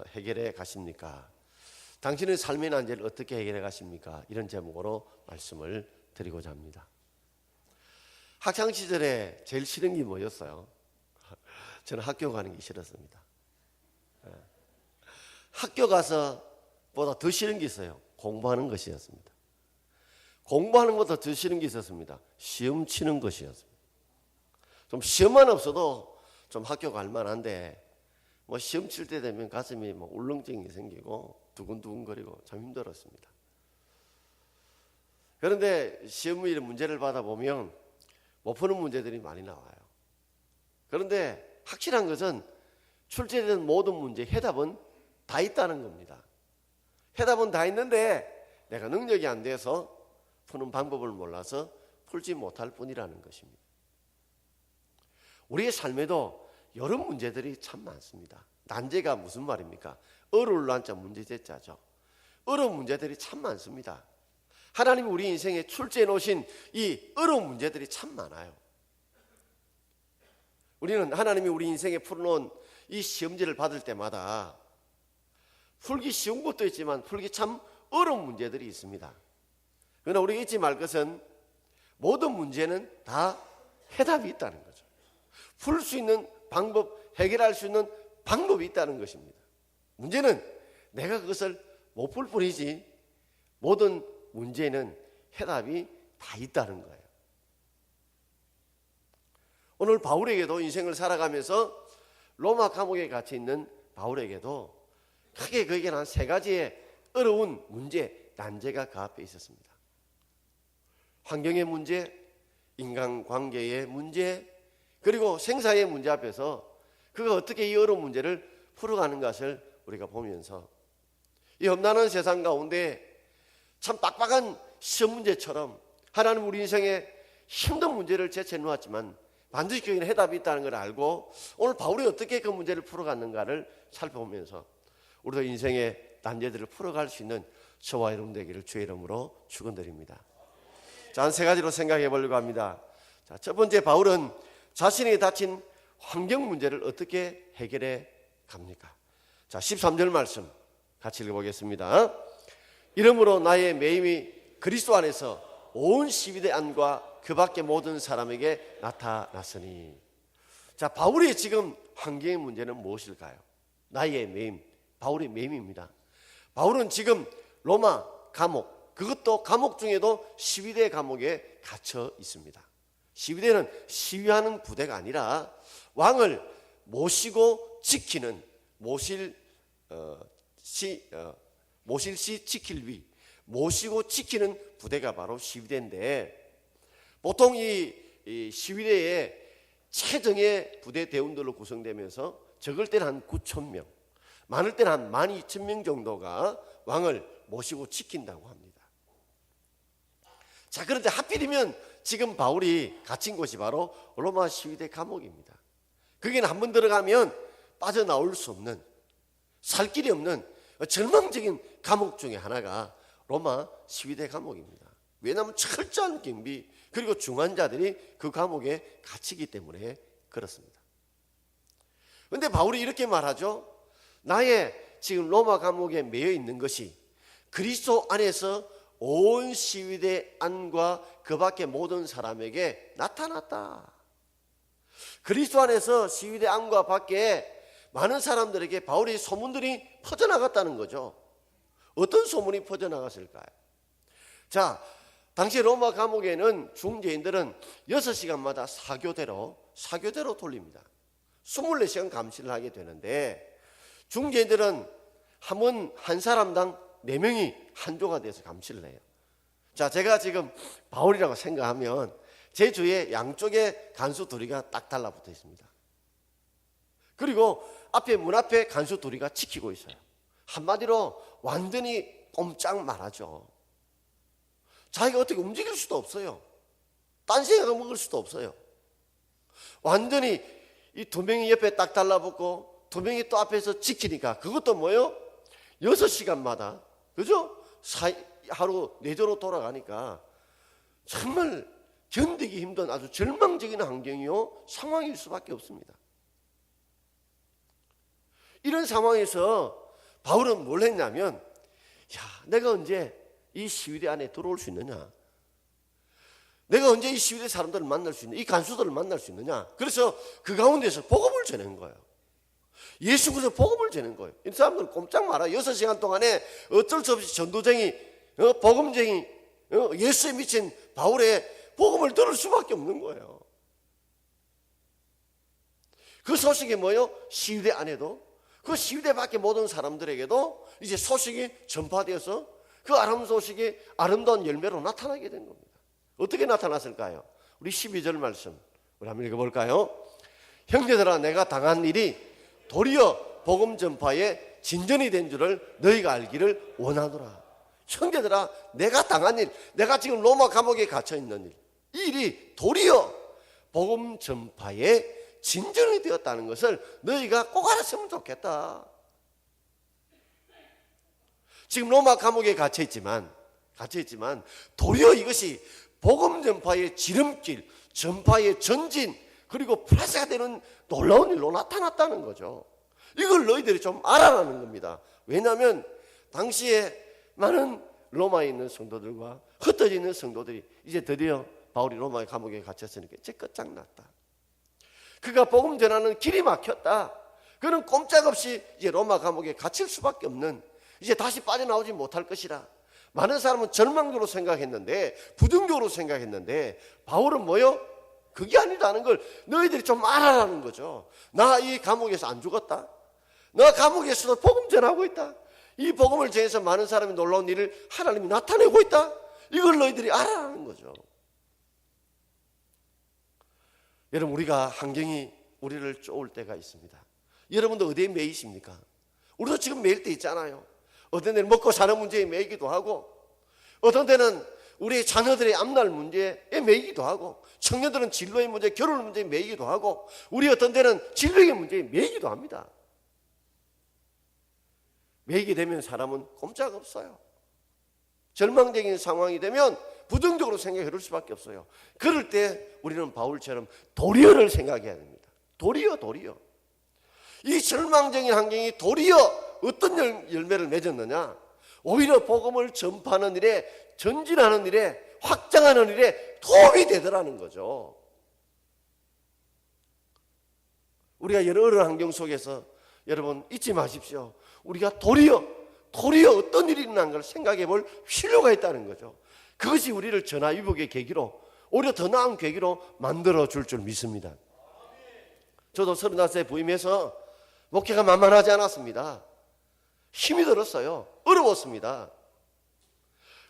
해결해 가십니까? 당신의 삶의 난제를 어떻게 해결해 가십니까? 이런 제목으로 말씀을 드리고자 합니다. 학창시절에 제일 싫은 게 뭐였어요? 저는 학교 가는 게 싫었습니다. 학교 가서 보다 더 싫은 게 있어요. 공부하는 것이었습니다. 공부하는 것보다 더 싫은 게 있었습니다. 시험 치는 것이었습니다. 좀 시험만 없어도 좀 학교 갈 만한데 뭐 시험 칠 때 되면 가슴이 뭐 울렁증이 생기고 두근두근거리고 참 힘들었습니다. 그런데 시험의 문제를 받아보면 못 푸는 문제들이 많이 나와요. 그런데 확실한 것은 출제된 모든 문제의 해답은 다 있다는 겁니다. 해답은 다 있는데 내가 능력이 안 돼서 푸는 방법을 몰라서 풀지 못할 뿐이라는 것입니다. 우리의 삶에도 여러 문제들이 참 많습니다. 난제가 무슨 말입니까? 어려울 난자 문제제자죠. 어려운 문제들이 참 많습니다. 하나님이 우리 인생에 출제해 놓으신 이 어려운 문제들이 참 많아요. 우리는 하나님이 우리 인생에 풀어놓은 이 시험지를 받을 때마다 풀기 쉬운 것도 있지만 풀기 참 어려운 문제들이 있습니다. 그러나 우리가 잊지 말 것은 모든 문제는 다 해답이 있다는 거죠. 풀 수 있는 방법, 해결할 수 있는 방법이 있다는 것입니다. 문제는 내가 그것을 못 풀 뿐이지 모든 문제는 해답이 다 있다는 거예요. 오늘 바울에게도 인생을 살아가면서 로마 감옥에 갇혀 있는 바울에게도 크게 그에게는 한 세 가지의 어려운 문제, 난제가 그 앞에 있었습니다. 환경의 문제, 인간관계의 문제, 그리고 생사의 문제 앞에서 그가 어떻게 이 어려운 문제를 풀어가는 것을 우리가 보면서 이 험난한 세상 가운데 참 빡빡한 시험 문제처럼 하나님 우리 인생에 힘든 문제를 제쳐해 놓았지만 반드시 거기는 해답이 있다는 걸 알고 오늘 바울이 어떻게 그 문제를 풀어갔는가를 살펴보면서 우리도 인생의 난제들을 풀어갈 수 있는 저와 여러분 되기를 주의 이름으로 축원드립니다. 자, 한 세 가지로 생각해 보려고 합니다. 자, 첫 번째, 바울은 자신에게 닥친 환경 문제를 어떻게 해결해 갑니까? 자, 13절 말씀 같이 읽어보겠습니다. 이러므로 나의 매임이 그리스도 안에서 온 시위대 안과 그 밖의 모든 사람에게 나타났으니. 자, 바울의 지금 환경의 문제는 무엇일까요? 나의 매임, 바울의 매임입니다. 바울은 지금 로마 감옥, 그것도 감옥 중에도 시위대 감옥에 갇혀 있습니다. 시위대는 시위하는 부대가 아니라 왕을 모시고 지키는 모실시 지킬 위, 모시고 지키는 부대가 바로 시위대인데 보통 이 시위대의 최정예 부대 대원들로 구성되면서 적을 때는 한 9,000명, 많을 때는 한 12,000명 정도가 왕을 모시고 지킨다고 합니다. 자, 그런데 하필이면 지금 바울이 갇힌 곳이 바로 로마 시위대 감옥입니다. 거기는 한번 들어가면 빠져나올 수 없는, 살 길이 없는 절망적인 감옥 중에 하나가 로마 시위대 감옥입니다. 왜냐하면 철저한 경비 그리고 중환자들이 그 감옥에 갇히기 때문에 그렇습니다. 그런데 바울이 이렇게 말하죠. 나의 지금 로마 감옥에 매여 있는 것이 그리스도 안에서 온 시위대 안과 그 밖의 모든 사람에게 나타났다. 그리스도 안에서 시위대 안과 밖에 많은 사람들에게 바울의 소문들이 퍼져나갔다는 거죠. 어떤 소문이 퍼져나갔을까요? 자, 당시 로마 감옥에는 중죄인들은 6시간마다 사교대로 돌립니다. 24시간 감시를 하게 되는데 중죄인들은 한 사람당 4명이 한조가 돼서 감시를 해요. 자, 제가 지금 바울이라고 생각하면 제 주위에 양쪽에 간수 둘이가 딱 달라붙어 있습니다. 그리고 문 앞에 간수 둘이가 지키고 있어요. 한마디로 완전히 꼼짝 말하죠. 자기가 어떻게 움직일 수도 없어요. 딴 생각을 먹을 수도 없어요. 완전히 이 2명이 옆에 딱 달라붙고 2명이 또 앞에서 지키니까 그것도 뭐예요? 6시간마다 그죠? 하루 4조로 돌아가니까 정말 견디기 힘든 아주 절망적인 환경이요 상황일 수밖에 없습니다. 이런 상황에서 바울은 뭘 했냐면, 야, 내가 언제 이 시위대 안에 들어올 수 있느냐? 내가 언제 이 시위대 사람들을 만날 수 있느냐? 이 간수들을 만날 수 있느냐? 그래서 그 가운데서 복음을 전한 거예요. 예수 그리스도 복음을 전한 거예요. 이 사람들은 꼼짝 마라. 6시간 동안에 어쩔 수 없이 전도쟁이, 복음쟁이, 예수에 미친 바울의 복음을 들을 수밖에 없는 거예요. 그 소식이 뭐예요? 시위대 안에도, 그 시위대 밖에 모든 사람들에게도 이제 소식이 전파되어서 그 아름다운 소식이 아름다운 열매로 나타나게 된 겁니다. 어떻게 나타났을까요? 우리 12절 말씀 우리 한번 읽어볼까요? 형제들아, 내가 당한 일이 도리어 복음 전파에 진전이 된 줄을 너희가 알기를 원하노라. 형제들아, 내가 당한 일, 내가 지금 로마 감옥에 갇혀 있는 일, 이 일이 도리어 복음 전파에 진전이 되었다는 것을 너희가 꼭 알았으면 좋겠다. 지금 로마 감옥에 갇혀있지만 도리어 이것이 복음 전파의 지름길, 전파의 전진, 그리고 플러스가 되는 놀라운 일로 나타났다는 거죠. 이걸 너희들이 좀 알아라는 겁니다. 왜냐하면 당시에 많은 로마에 있는 성도들과 흩어져 있는 성도들이 이제 드디어 바울이 로마 감옥에 갇혔으니까 이제 끝장났다. 그가 복음 전하는 길이 막혔다. 그는 꼼짝없이 이제 로마 감옥에 갇힐 수밖에 없는, 이제 다시 빠져나오지 못할 것이라. 많은 사람은 절망적으로 생각했는데, 부정적으로 생각했는데, 바울은 뭐요? 그게 아니라는 걸 너희들이 좀 알아라는 거죠. 나 이 감옥에서 안 죽었다. 나 감옥에서도 복음 전하고 있다. 이 복음을 전해서 많은 사람이 놀라운 일을 하나님이 나타내고 있다. 이걸 너희들이 알아라는 거죠. 여러분, 우리가 환경이 우리를 쪼을 때가 있습니다. 여러분도 어디에 매이십니까? 우리도 지금 매일 때 있잖아요. 어떤 데는 먹고 사는 문제에 매이기도 하고, 어떤 데는 우리 자녀들의 앞날 문제에 매이기도 하고, 청년들은 진로의 문제, 결혼 문제에 매이기도 하고, 우리 어떤 데는 진로의 문제에 매이기도 합니다. 매이게 되면 사람은 꼼짝없어요. 절망적인 상황이 되면 부정적으로 생각해 볼 수밖에 없어요. 그럴 때 우리는 바울처럼 도리어를 생각해야 됩니다. 도리어. 이 절망적인 환경이 도리어 어떤 열매를 맺었느냐? 오히려 복음을 전파하는 일에, 전진하는 일에, 확장하는 일에 도움이 되더라는 거죠. 우리가 여러 환경 속에서 여러분 잊지 마십시오. 우리가 도리어 어떤 일이 일어난 걸 생각해 볼 필요가 있다는 거죠. 그것이 우리를 전화위복의 계기로, 오히려 더 나은 계기로 만들어 줄 줄 믿습니다. 저도 35세 부임해서 목회가 만만하지 않았습니다. 힘이 들었어요. 어려웠습니다.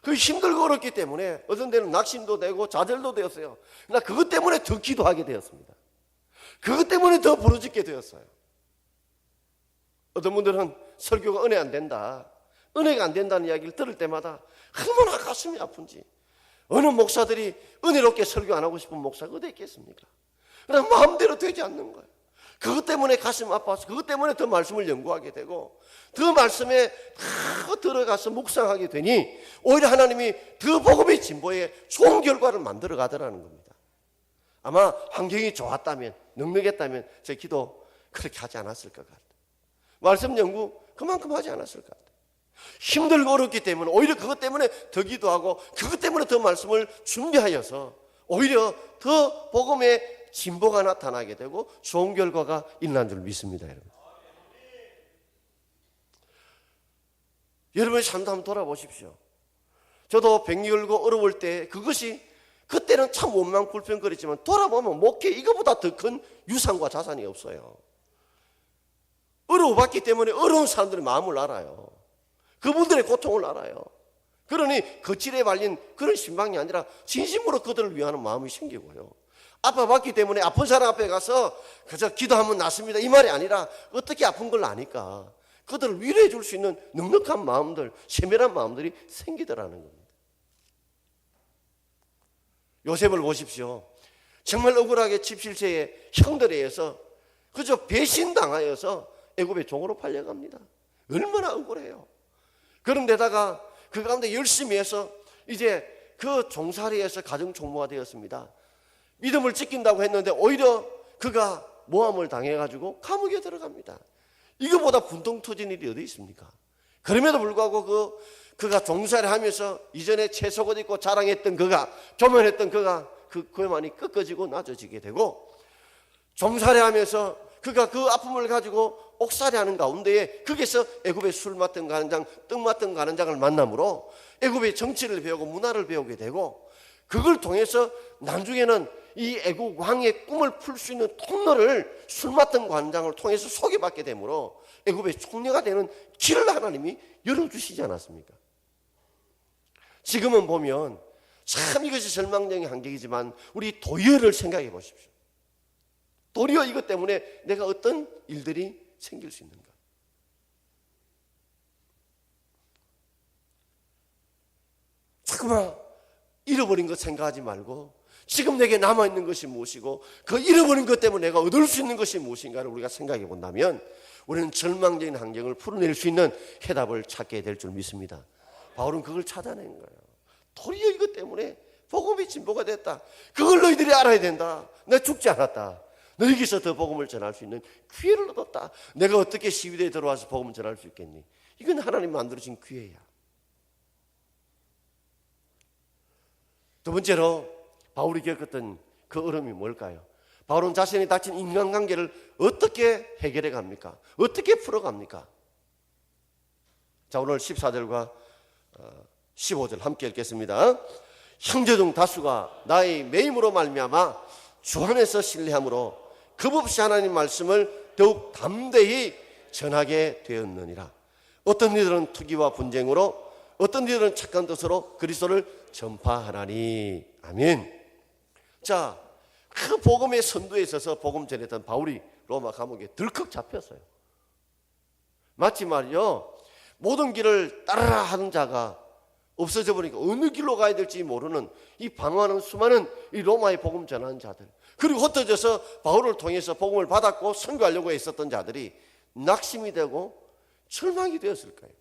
그 힘들고 어렵기 때문에 어떤 데는 낙심도 되고 좌절도 되었어요. 그러나 그것 때문에 더 기도하게 되었습니다. 그것 때문에 더 부르짖게 되었어요. 어떤 분들은 설교가 은혜 안 된다, 은혜가 안 된다는 이야기를 들을 때마다 얼마나 가슴이 아픈지. 어느 목사들이 은혜롭게 설교 안 하고 싶은 목사가 어디 있겠습니까? 그냥 마음대로 되지 않는 거예요. 그것 때문에 가슴 아파서, 그것 때문에 더 말씀을 연구하게 되고, 더 말씀에 더 들어가서 묵상하게 되니 오히려 하나님이 더 복음의 진보에 좋은 결과를 만들어 가더라는 겁니다. 아마 환경이 좋았다면, 넉넉했다면 제 기도 그렇게 하지 않았을 것 같아요. 말씀 연구 그만큼 하지 않았을 것 같아요. 힘들고 어렵기 때문에 오히려 그것 때문에 더 기도하고, 그것 때문에 더 말씀을 준비하여서 오히려 더 복음의 진보가 나타나게 되고 좋은 결과가 일어난 줄 믿습니다. 여러분의 삶도 한번 돌아보십시오. 저도 병이 걸고 어려울 때 그것이, 그때는 참 원망 불평거렸지만 돌아보면 목회 이거보다 더 큰 유산과 자산이 없어요. 어려워봤기 때문에 어려운 사람들의 마음을 알아요. 그분들의 고통을 알아요. 그러니 거칠에 발린 그런 신방이 아니라 진심으로 그들을 위하는 마음이 생기고요. 아파봤기 때문에 아픈 사람 앞에 가서 그저 기도하면 낫습니다, 이 말이 아니라 어떻게 아픈 걸 아니까 그들을 위로해 줄 수 있는 넉넉한 마음들, 세밀한 마음들이 생기더라는 겁니다. 요셉을 보십시오. 정말 억울하게 집실세의 형들에 의해서 그저 배신당하여서 애굽의 종으로 팔려갑니다. 얼마나 억울해요. 그런데다가 그 가운데 열심히 해서 이제 그 종살이에서 가정총무가 되었습니다. 믿음을 지킨다고 했는데 오히려 그가 모함을 당해가지고 감옥에 들어갑니다. 이거보다 분통 터진 일이 어디 있습니까? 그럼에도 불구하고 그가 종살이 하면서 이전에 채속옷 입고 자랑했던 그가, 교만했던 그가 그 교만이 꺾어지고 낮아지게 되고, 종살이 하면서 그가 그 아픔을 가지고 옥살이 하는 가운데에 거기서 애굽의 술 맡던 가는장, 떡 맡던 가는장을 만남으로 애굽의 정치를 배우고 문화를 배우게 되고, 그걸 통해서 나중에는 이 애국 왕의 꿈을 풀 수 있는 통로를 술 맡던 관장을 통해서 소개받게 되므로 애굽의 총리가 되는 길을 하나님이 열어주시지 않았습니까? 지금은 보면 참 이것이 절망적인 환경이지만 우리 도리어를 생각해 보십시오. 도리어 이것 때문에 내가 어떤 일들이 생길 수 있는가? 자꾸만 잃어버린 것 생각하지 말고 지금 내게 남아있는 것이 무엇이고 그 잃어버린 것 때문에 내가 얻을 수 있는 것이 무엇인가를 우리가 생각해 본다면 우리는 절망적인 환경을 풀어낼 수 있는 해답을 찾게 될 줄 믿습니다. 바울은 그걸 찾아낸 거예요. 도리어 이것 때문에 복음이 진보가 됐다. 그걸 너희들이 알아야 된다. 내가 죽지 않았다. 너희에게서 더 복음을 전할 수 있는 기회를 얻었다. 내가 어떻게 시위대에 들어와서 복음을 전할 수 있겠니? 이건 하나님 만들어진 기회야. 두 번째로 바울이 겪었던 그 어려움이 뭘까요? 바울은 자신이 닥친 인간관계를 어떻게 해결해 갑니까? 어떻게 풀어갑니까? 자, 오늘 14절과 15절 함께 읽겠습니다. 형제 중 다수가 나의 매임으로 말미암아 주 안에서 신뢰함으로 겁없이 하나님 말씀을 더욱 담대히 전하게 되었느니라. 어떤 이들은 투기와 분쟁으로, 어떤 이들은 착한 뜻으로 그리스도를 전파하나니. 아멘. 자, 그 복음의 선두에 있어서 복음 전했던 바울이 로마 감옥에 덜컥 잡혔어요. 마치 말이요, 모든 길을 따라라 하는 자가 없어져 버리니까 어느 길로 가야 될지 모르는 이 방황하는 수많은 이 로마의 복음 전하는 자들, 그리고 흩어져서 바울을 통해서 복음을 받았고 선교하려고 했었던 자들이 낙심이 되고 절망이 되었을 거예요.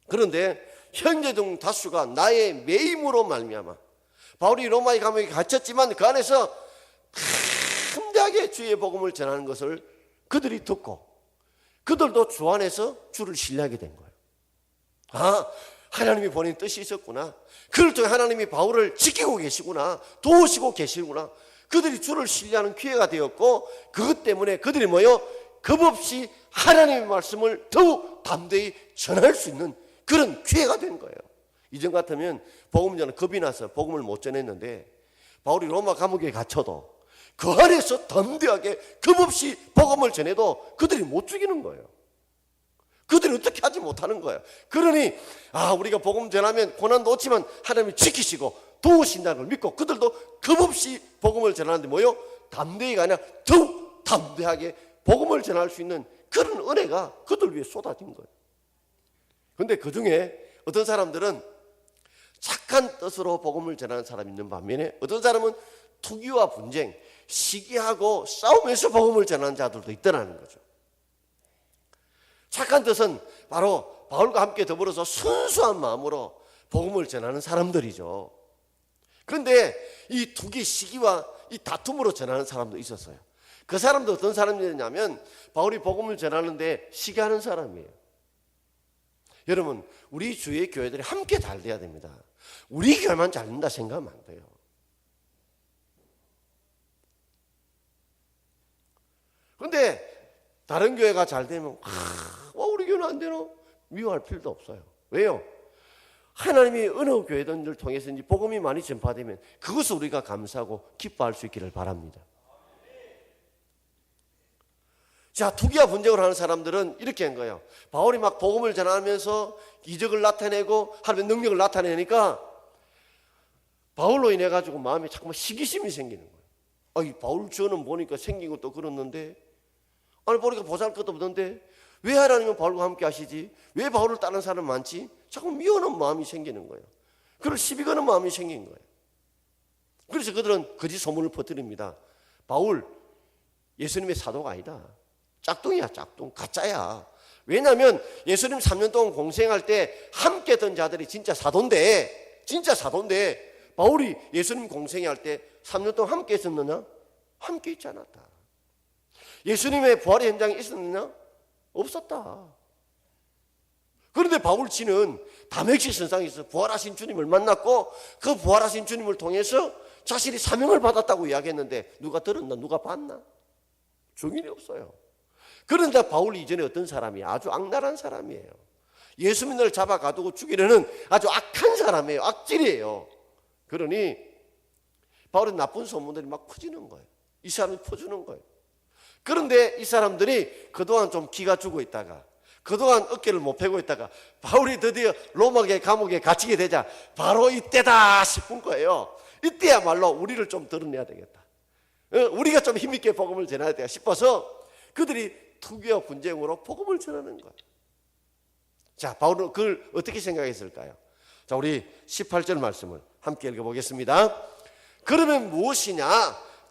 그런데 형제 중 다수가 나의 매임으로 말미암아, 바울이 로마의 감옥에 갇혔지만 그 안에서 담대하게 주의 복음을 전하는 것을 그들이 듣고 그들도 주 안에서 주를 신뢰하게 된 거예요. 아, 하나님이 보낸 뜻이 있었구나. 그를 통해 하나님이 바울을 지키고 계시구나, 도우시고 계시구나. 그들이 주를 신뢰하는 기회가 되었고, 그것 때문에 그들이 뭐요? 겁없이 하나님의 말씀을 더욱 담대히 전할 수 있는 그런 기회가 된 거예요. 이전 같으면 복음 전은 겁이 나서 복음을 못 전했는데, 바울이 로마 감옥에 갇혀도 그 안에서 담대하게 겁없이 복음을 전해도 그들이 못 죽이는 거예요. 그들이 어떻게 하지 못하는 거예요. 그러니 우리가 복음 전하면 고난도 오지만 하나님이 지키시고 도우신다는 걸 믿고 그들도 겁없이 복음을 전하는데 뭐요? 담대히가 아니라 더욱 담대하게 복음을 전할 수 있는 그런 은혜가 그들 위해 쏟아진 거예요. 그런데 그 중에 어떤 사람들은 착한 뜻으로 복음을 전하는 사람이 있는 반면에 어떤 사람은 투기와 분쟁, 시기하고 싸우면서 복음을 전하는 자들도 있더라는 거죠. 착한 뜻은 바로 바울과 함께 더불어서 순수한 마음으로 복음을 전하는 사람들이죠. 그런데 이 투기, 시기와 이 다툼으로 전하는 사람도 있었어요. 그 사람도 어떤 사람이냐면 바울이 복음을 전하는데 시기하는 사람이에요. 여러분, 우리 주의 교회들이 함께 잘 돼야 됩니다. 우리 교회만 잘 된다 생각하면 안 돼요. 그런데 다른 교회가 잘 되면 우리 교회는 안 되나? 미워할 필요도 없어요. 왜요? 하나님이 어느 교회든지를 통해서 복음이 많이 전파되면 그것을 우리가 감사하고 기뻐할 수 있기를 바랍니다. 자, 투기와 분쟁을 하는 사람들은 이렇게 한 거예요. 바울이 막 복음을 전하면서 기적을 나타내고 하나님의 능력을 나타내니까 바울로 인해 가지고 마음에 자꾸만 시기심이 생기는 거예요. 이 바울 저는 보니까 생긴 것도 그렇는데, 보니까 보잘것도 없는데 왜 하나님은 바울과 함께 하시지? 왜 바울을 따르는 사람 많지? 자꾸 미워하는 마음이 생기는 거예요. 그걸 시비 거는 마음이 생긴 거예요. 그래서 그들은 거짓 소문을 퍼뜨립니다. 바울 예수님의 사도가 아니다. 짝퉁이야, 짝퉁. 가짜야. 왜냐하면 예수님 3년 동안 공생할 때 함께 했던 자들이 진짜 사도인데 바울이 예수님 공생할 때 3년 동안 함께 했었느냐? 함께 있지 않았다. 예수님의 부활의 현장에 있었느냐? 없었다. 그런데 바울치는 다메섹 선상에서 부활하신 주님을 만났고 그 부활하신 주님을 통해서 자신이 사명을 받았다고 이야기했는데 누가 들었나? 누가 봤나? 증인이 없어요. 그런데 바울 이전에 어떤 사람이 아주 악랄한 사람이에요. 예수 믿는 잡아 가두고 죽이려는 아주 악한 사람이에요. 악질이에요. 그러니 바울의 나쁜 소문들이 막 퍼지는 거예요. 이 사람이 퍼주는 거예요. 그런데 이 사람들이 그동안 좀 기가 죽어 있다가 그동안 어깨를 못 펴고 있다가 바울이 드디어 로마계 감옥에 갇히게 되자 바로 이때다 싶은 거예요. 이때야말로 우리를 좀 드러내야 되겠다. 우리가 좀 힘있게 복음을 전해야 되겠다 싶어서 그들이 투기와 분쟁으로 복음을 전하는 거예요. 자, 바울은 그걸 어떻게 생각했을까요? 자, 우리 18절 말씀을 함께 읽어보겠습니다. 그러면 무엇이냐?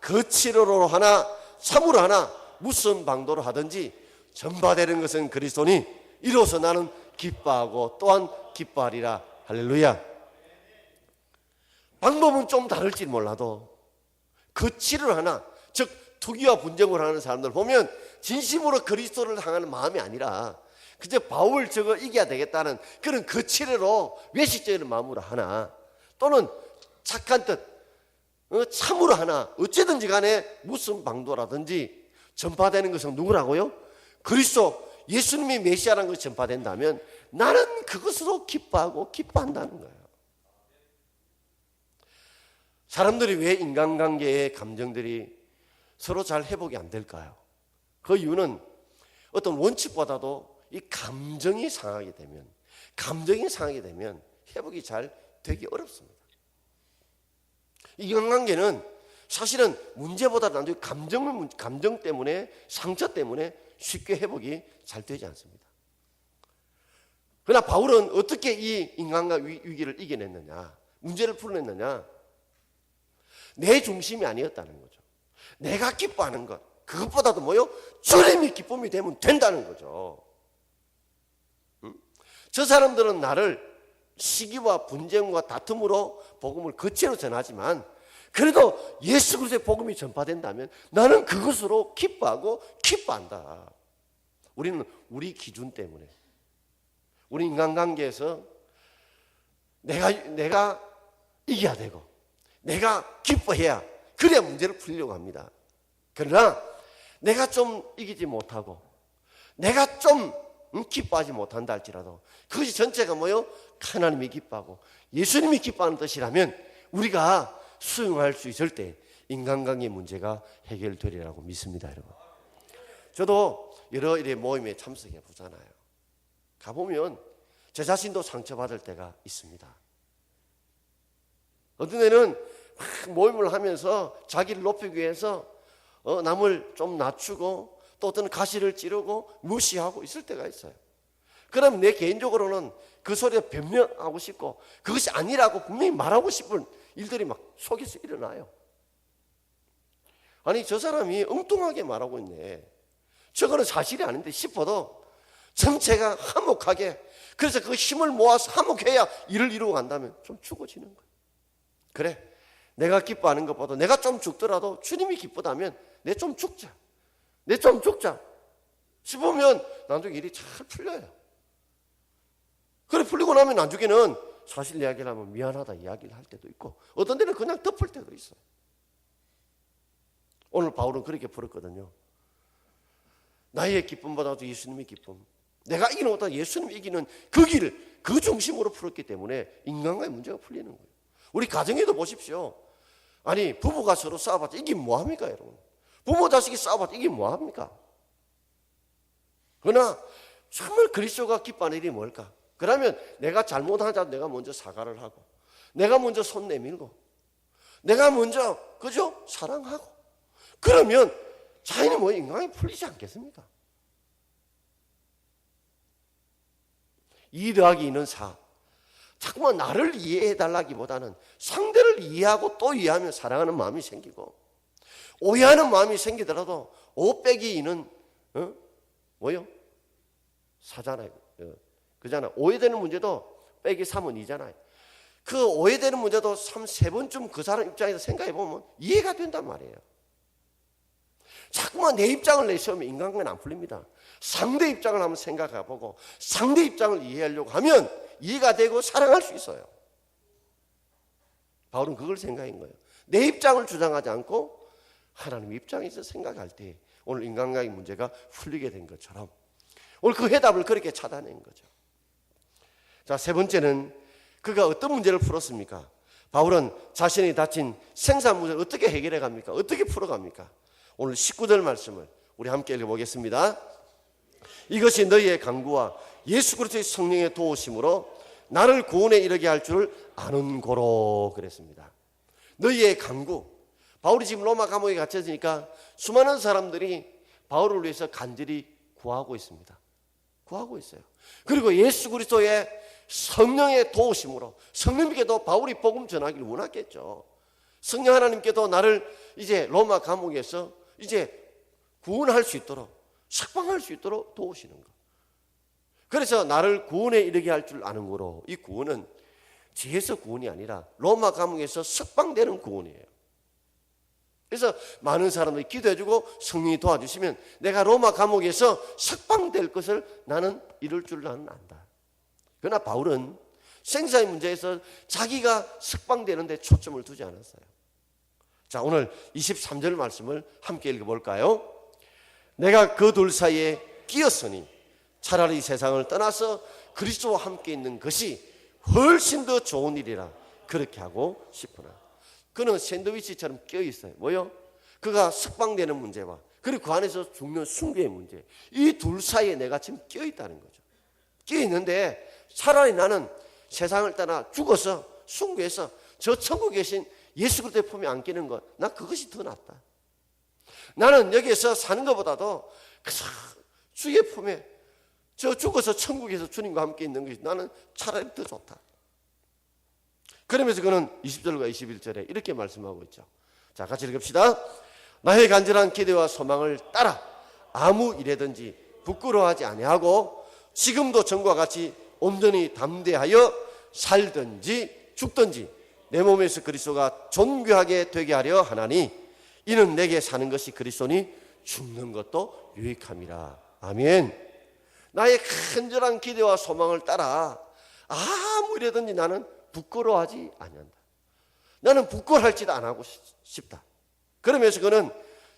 거칠어로 하나 참으로 하나 무슨 방도로 하든지 전파되는 것은 그리스도니 이로써 나는 기뻐하고 또한 기뻐하리라. 할렐루야. 방법은 좀 다를지 몰라도 거칠을 하나, 즉 투기와 분쟁을 하는 사람들 보면 진심으로 그리스도를 향하는 마음이 아니라 그저 바울 저거 이겨야 되겠다는 그런 거칠으로 외식적인 마음으로 하나, 또는 착한 뜻 참으로 하나, 어쨌든지 간에 무슨 방도라든지 전파되는 것은 누구라고요? 그리스도, 예수님이 메시아라는 것이 전파된다면 나는 그것으로 기뻐하고 기뻐한다는 거예요. 사람들이 왜 인간관계의 감정들이 서로 잘 회복이 안 될까요? 그 이유는 어떤 원칙보다도 이 감정이 상하게 되면 회복이 잘 되기 어렵습니다. 인간관계는 사실은 문제보다는 감정 때문에, 상처 때문에 쉽게 회복이 잘 되지 않습니다. 그러나 바울은 어떻게 이 인간관계 위기를 이겨냈느냐, 문제를 풀어냈느냐? 내 중심이 아니었다는 거죠. 내가 기뻐하는 것, 그것보다도 뭐요? 주님이 기쁨이 되면 된다는 거죠. 저 사람들은 나를 시기와 분쟁과 다툼으로 복음을 거체로 전하지만 그래도 예수 그리스도의 복음이 전파된다면 나는 그것으로 기뻐하고 기뻐한다. 우리는 우리 기준 때문에, 우리 인간관계에서 내가 이겨야 되고 내가 기뻐해야, 그래야 문제를 풀려고 합니다. 그러나 내가 좀 이기지 못하고 내가 좀 기뻐하지 못한다 할지라도 그것이 전체가 뭐요? 하나님이 기뻐하고 예수님이 기뻐하는 뜻이라면 우리가 수용할 수 있을 때 인간관계 문제가 해결되리라고 믿습니다, 여러분. 저도 여러 일의 모임에 참석해 보잖아요. 가보면 제 자신도 상처받을 때가 있습니다. 어떤 애는 막 모임을 하면서 자기를 높이기 위해서 남을 좀 낮추고 또 어떤 가시를 찌르고 무시하고 있을 때가 있어요. 그럼 내 개인적으로는 그 소리에 변명하고 싶고 그것이 아니라고 분명히 말하고 싶은 일들이 막 속에서 일어나요. 아니, 저 사람이 엉뚱하게 말하고 있네, 저거는 사실이 아닌데 싶어도 전체가 화목하게, 그래서 그 힘을 모아서 화목해야 일을 이루어 간다면 좀 죽어지는 거예요. 그래, 내가 기뻐하는 것보다 내가 좀 죽더라도 주님이 기쁘다면 내 좀 죽자 싶으면 나중에 일이 잘 풀려요. 그래, 풀리고 나면 나중에는 사실 이야기를 하면 미안하다 이야기를 할 때도 있고 어떤 데는 그냥 덮을 때도 있어요. 오늘 바울은 그렇게 풀었거든요. 나의 기쁨보다도 예수님의 기쁨, 내가 이기는 것보다 예수님이 이기는 그 길을 그 중심으로 풀었기 때문에 인간과의 문제가 풀리는 거예요. 우리 가정에도 보십시오. 아니, 부부가 서로 싸워봤자 이게 뭐합니까, 여러분? 부모 자식이 싸워봤자 이게 뭐합니까? 그러나 정말 그리스도가 기뻐하는 일이 뭘까? 그러면 내가 잘못하자 내가 먼저 사과를 하고 내가 먼저 손 내밀고 내가 먼저 그죠? 사랑하고 그러면 자기는 뭐 인간이 풀리지 않겠습니까? 2 더하기 2는 4. 자꾸만 나를 이해해달라기보다는 상대를 이해하고 또 이해하면 사랑하는 마음이 생기고, 오해하는 마음이 생기더라도 5 빼기 2는 뭐요? 4잖아요. 그잖아. 오해되는 문제도 빼기 3은 2잖아요. 그 오해되는 문제도 3-4번쯤 그 사람 입장에서 생각해보면 이해가 된단 말이에요. 자꾸만 내 입장을 내세우면 인간관계는 안 풀립니다. 상대 입장을 한번 생각해보고 상대 입장을 이해하려고 하면 이해가 되고 사랑할 수 있어요. 바울은 그걸 생각한 거예요. 내 입장을 주장하지 않고 하나님 입장에서 생각할 때 오늘 인간관계 문제가 풀리게 된 것처럼 오늘 그 해답을 그렇게 찾아낸 거죠. 자, 세 번째는 그가 어떤 문제를 풀었습니까? 바울은 자신이 다친 생산 문제를 어떻게 해결해 갑니까? 어떻게 풀어갑니까? 오늘 19절 말씀을 우리 함께 읽어보겠습니다. 이것이 너희의 강구와 예수 그리스도의 성령의 도우심으로 나를 구원에 이르게 할 줄을 아는 고로 그랬습니다. 너희의 강구. 바울이 지금 로마 감옥에 갇혀지니까 수많은 사람들이 바울을 위해서 간절히 구하고 있습니다. 구하고 있어요. 그리고 예수 그리스도의 성령의 도우심으로 성령님께도 바울이 복음 전하기를 원했겠죠. 성령 하나님께도 나를 이제 로마 감옥에서 이제 구원할 수 있도록 석방할 수 있도록 도우시는 것. 그래서 나를 구원에 이르게 할 줄 아는 거로 이 구원은 죄에서 구원이 아니라 로마 감옥에서 석방되는 구원이에요. 그래서 많은 사람들이 기도해주고 성령이 도와주시면 내가 로마 감옥에서 석방될 것을 나는 이룰 줄 나는 안다. 그러나 바울은 생사의 문제에서 자기가 석방되는 데 초점을 두지 않았어요. 자, 오늘 23절 말씀을 함께 읽어볼까요? 내가 그 둘 사이에 끼었으니 차라리 세상을 떠나서 그리스도와 함께 있는 것이 훨씬 더 좋은 일이라 그렇게 하고 싶으나. 그는 샌드위치처럼 끼어있어요. 뭐요? 그가 석방되는 문제와 그리고 그 안에서 죽는 순교의 문제, 이 둘 사이에 내가 지금 끼어있다는 거죠. 끼어있는데 차라리 나는 세상을 떠나 죽어서 순교해서 저 천국에 계신 예수 그리스도의 품에 안기는 것, 난 그것이 더 낫다. 나는 여기에서 사는 것보다도 주의 품에 저 죽어서 천국에서 주님과 함께 있는 것이 나는 차라리 더 좋다. 그러면서 그는 20절과 21절에 이렇게 말씀하고 있죠. 자, 같이 읽읍시다. 나의 간절한 기대와 소망을 따라 아무 일에든지 부끄러워하지 아니하고 지금도 전과 같이 온전히 담대하여 살든지 죽든지 내 몸에서 그리스도가 존귀하게 되게 하려 하나니 이는 내게 사는 것이 그리스도니 죽는 것도 유익함이라. 아멘. 나의 간절한 기대와 소망을 따라 아무 일에든지 나는 부끄러워하지 아니한다. 나는 부끄러워할지도 안 하고 싶다. 그러면서 그는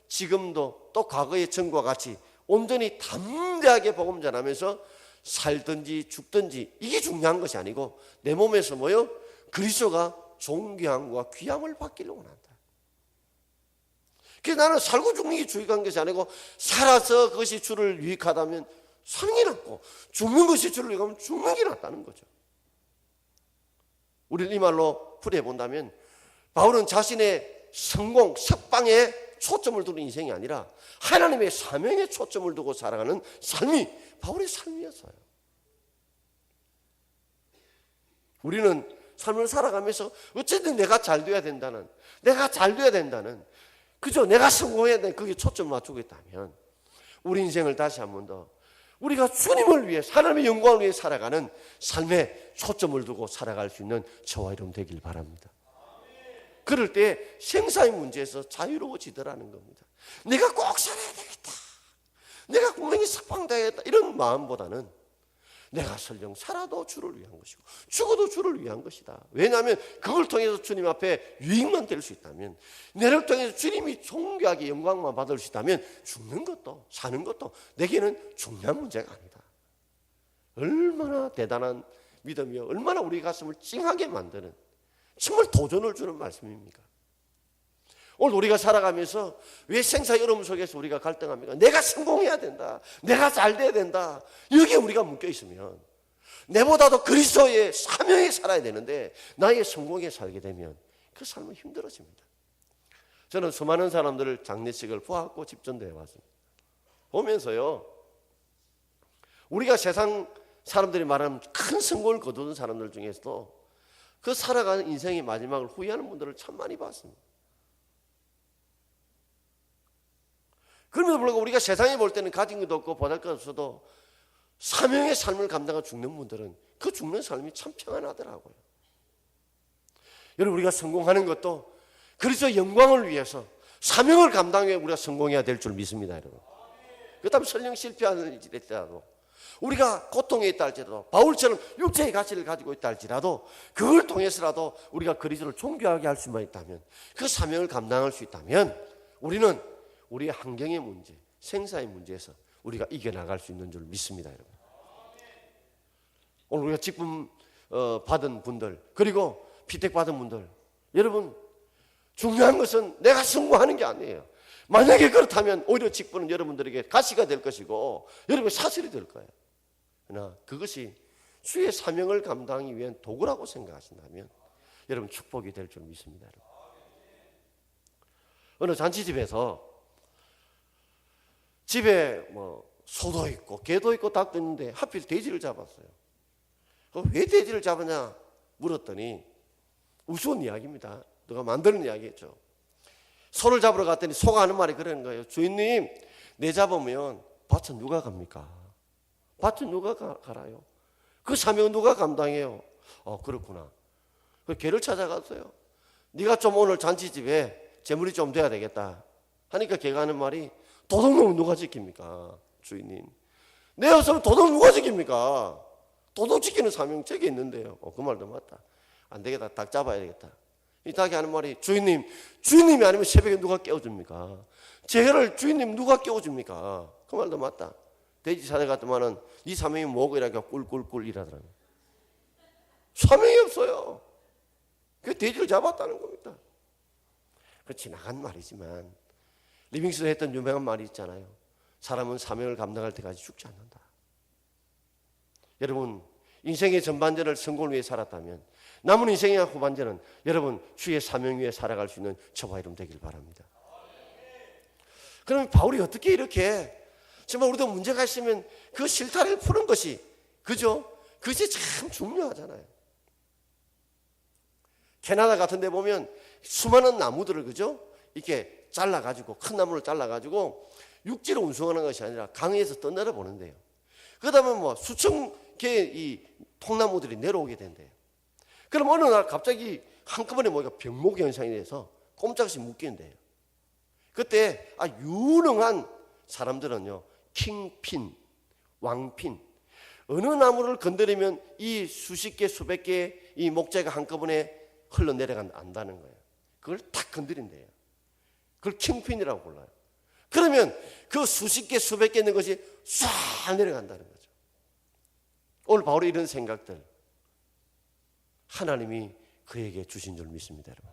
지금도 또 과거의 전과 같이 온전히 담대하게 복음 전하면서 살든지 죽든지 이게 중요한 것이 아니고 내 몸에서 뭐요? 그리스도가 존귀함과 귀함을 받기를 원한다. 그래서 나는 살고 죽는 게 유익한 것이 아니고 살아서 그것이 주를 유익하다면 사는 게 낫고 죽는 것이 주를 유익하면 죽는 게 낫다는 거죠. 우리는 이 말로 풀이해 본다면 바울은 자신의 성공, 석방에 초점을 두는 인생이 아니라 하나님의 사명에 초점을 두고 살아가는 삶이 바울의 삶이었어요. 우리는 삶을 살아가면서 어쨌든 내가 잘 돼야 된다는, 그저 내가 성공해야 되는 거기에 초점을 맞추고 있다면 우리 인생을 다시 한 번 더 우리가 주님을 위해 하나님의 영광을 위해 살아가는 삶에 초점을 두고 살아갈 수 있는 저와 여러분 되길 바랍니다. 그럴 때 생사의 문제에서 자유로워지더라는 겁니다. 내가 꼭 살아야 되겠다, 내가 분명히 석방돼야겠다 이런 마음보다는 내가 설령 살아도 주를 위한 것이고 죽어도 주를 위한 것이다. 왜냐하면 그걸 통해서 주님 앞에 유익만 될 수 있다면, 내를 통해서 주님이 존귀하게 영광만 받을 수 있다면 죽는 것도 사는 것도 내게는 중요한 문제가 아니다. 얼마나 대단한 믿음이요, 얼마나 우리 가슴을 찡하게 만드는 정말 도전을 주는 말씀입니까? 오늘 우리가 살아가면서 왜 생사의 어려움 속에서 우리가 갈등합니까? 내가 성공해야 된다, 내가 잘 돼야 된다, 여기에 우리가 묶여 있으면 내보다도 그리스도의 사명에 살아야 되는데 나의 성공에 살게 되면 그 삶은 힘들어집니다. 저는 수많은 사람들을 장례식을 보았고 집전도 해왔습니다. 보면서요, 우리가 세상 사람들이 말하는 큰 성공을 거두는 사람들 중에서도 그 살아가는 인생의 마지막을 후회하는 분들을 참 많이 봤습니다. 그럼에도 불구하고 우리가 세상에 볼 때는 가진 것도 없고 보잘것 없어도 사명의 삶을 감당하고 죽는 분들은 그 죽는 삶이 참 평안하더라고요. 여러분, 우리가 성공하는 것도 그리스도의 영광을 위해서 사명을 감당해 우리가 성공해야 될 줄 믿습니다. 여러분, 그 다음에 설령 실패할지라도, 우리가 고통에 있다 할지라도, 바울처럼 육체의 가치를 가지고 있다 할지라도, 그걸 통해서라도 우리가 그리스도를 존귀하게 할 수만 있다면, 그 사명을 감당할 수 있다면, 우리는 우리의 환경의 문제, 생사의 문제에서 우리가 이겨나갈 수 있는 줄 믿습니다, 여러분. 오늘 우리가 직분 받은 분들, 그리고 피택 받은 분들, 여러분, 중요한 것은 내가 성공하는 게 아니에요. 만약에 그렇다면 오히려 직분은 여러분들에게 가시가 될 것이고 여러분의 사실이 될 거예요. 그러나 그것이 주의 사명을 감당하기 위한 도구라고 생각하신다면 여러분 축복이 될 줄 믿습니다. 여러분. 어느 잔치집에서 집에 뭐 소도 있고 개도 있고 닭도 있는데 하필 돼지를 잡았어요. 왜 돼지를 잡았냐 물었더니 우스운 이야기입니다. 누가 만드는 이야기였죠. 소를 잡으러 갔더니 소가 하는 말이 그러는 거예요. 주인님, 내 잡으면 밭은 누가 갑니까? 밭은 누가 갈아요? 그 사명은 누가 감당해요? 그렇구나. 그 개를 찾아갔어요. 네가 좀 오늘 잔치집에 재물이 좀 돼야 되겠다 하니까 개가 하는 말이, 도둑놈은 누가 지킵니까? 주인님, 내 없으면 도둑 누가 지킵니까? 도둑 지키는 사명 제게 있는데요. 그 말도 맞다. 안 되겠다. 닭 잡아야 되겠다. 이 닭이 하는 말이, 주인님, 주인님이 아니면 새벽에 누가 깨워줍니까? 제를 주인님 누가 깨워줍니까? 그 말도 맞다. 돼지 찾아갔더만은 네 사명이 뭐고 이러니까 꿀꿀꿀 이라더라고요. 사명이 없어요. 그 돼지를 잡았다는 겁니다. 그 지나간 말이지만 리빙스턴 했던 유명한 말이 있잖아요. 사람은 사명을 감당할 때까지 죽지 않는다. 여러분, 인생의 전반전을 성공을 위해 살았다면 남은 인생의 후반전은 여러분 주의 사명 위에 살아갈 수 있는 저와 여러분 되길 바랍니다. 그러면 바울이 어떻게 이렇게 정말 우리도 문제가 있으면 그 실타래를 푸는 것이, 그죠? 그것이 참 중요하잖아요. 캐나다 같은 데 보면 수많은 나무들을, 그죠? 이렇게 잘라가지고, 큰 나무를 잘라가지고 육지로 운송하는 것이 아니라 강에서 떠내려 보는데요. 그러다 보면 수천 개의 이 통나무들이 내려오게 된대요. 그럼 어느 날 갑자기 한꺼번에 뭐가 병목 현상이 돼서 꼼짝없이 묶이는데요. 그때 유능한 사람들은요, 킹핀, 왕핀, 어느 나무를 건드리면 이 수십 개, 수백 개의 이 목재가 한꺼번에 흘러내려간다는 거예요. 그걸 탁 건드린대요. 그걸 킹핀이라고 불러요. 그러면 그 수십 개, 수백 개 있는 것이 쏴 내려간다는 거죠. 오늘 바울의 이런 생각들, 하나님이 그에게 주신 줄 믿습니다, 여러분.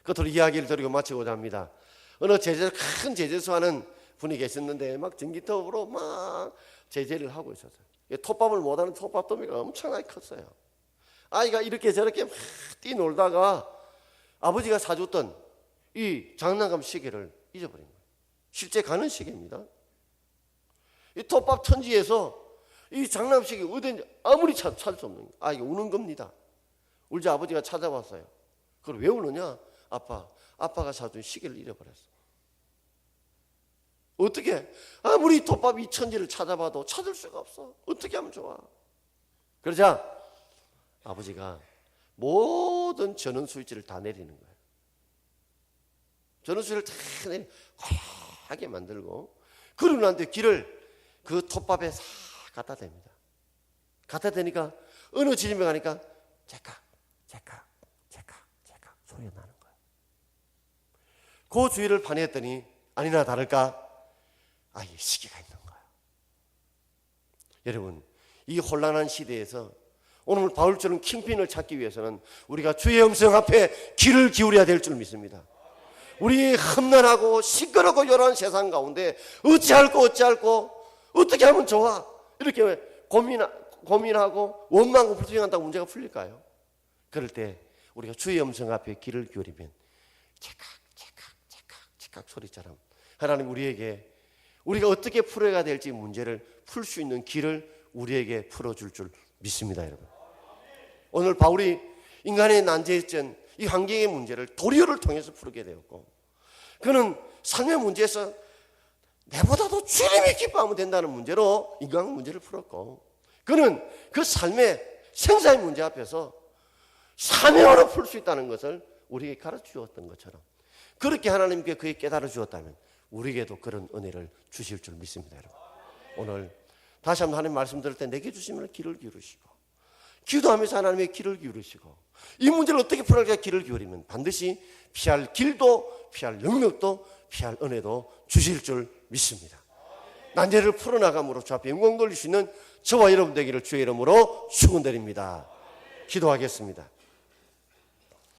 그것으로 이야기를 드리고 마치고자 합니다. 어느 큰 제재소 하는 분이 계셨는데 막 전기톱으로 막 제재를 하고 있었어요. 톱밥을 못하는 톱밥 더미가 엄청나게 컸어요. 아이가 이렇게 저렇게 막 뛰놀다가 아버지가 사줬던 이 장난감 시계를 잊어버린 거예요. 실제 가는 시계입니다. 이 톱밥 천지에서 이 장난감 시계 어딘지 아무리 찾을 수 없는 거예요. 아이가 우는 겁니다. 울자 아버지가 찾아왔어요. 그걸 왜 우느냐? 아빠가 사준 시계를 잃어버렸어. 어떻게? 아무리 톱밥 이 천지를 찾아봐도 찾을 수가 없어. 어떻게 하면 좋아? 그러자 아버지가 모든 전원 스위치를 다 내리는 거예요. 전원 스위치를 다 내리고 하게 만들고, 그러고 난 뒤에 길을 그 톱밥에 싹 갖다 댑니다. 갖다 대니까 어느 지점에 가니까 제깍 소리가 나는 거예요. 그 주위를 판했더니 아니나 다를까 이 시계가 있는 거예요. 여러분, 이 혼란한 시대에서 오늘 바울처럼 킹핀을 찾기 위해서는 우리가 주의 음성 앞에 귀를 기울여야 될 줄 믿습니다. 우리 험난하고 시끄럽고 요란한 세상 가운데 어찌할꼬 어떻게 하면 좋아? 이렇게 고민하고 원망하고 불평한다고 문제가 풀릴까요? 그럴 때 우리가 주의 음성 앞에 귀를 기울이면 찰칵 소리처럼 하나님 우리에게 우리가 어떻게 풀어야 될지 문제를 풀 수 있는 길을 우리에게 풀어줄 줄 믿습니다, 여러분. 오늘 바울이 인간의 난제점, 이 환경의 문제를 도리어를 통해서 풀게 되었고, 그는 삶의 문제에서 내보다도 주님이 기뻐하면 된다는 문제로 인간 문제를 풀었고, 그는 그 삶의 생사의 문제 앞에서 사명으로 풀 수 있다는 것을 우리에게 가르쳐 주었던 것처럼, 그렇게 하나님께 그에 깨달아 주었다면 우리에게도 그런 은혜를 주실 줄 믿습니다. 여러분, 오늘 다시 한번 하나님 말씀 들을 때 내게 주시면 귀를 기울이시고, 기도하면서 하나님의 귀를 기울이시고, 이 문제를 어떻게 풀어갈까 귀를 기울이면 반드시 피할 길도, 피할 영역도, 피할 은혜도 주실 줄 믿습니다. 난제를 풀어나감으로 주 앞에 영광 돌릴 수 있는 저와 여러분 되기를 주의 이름으로 축원드립니다. 기도하겠습니다.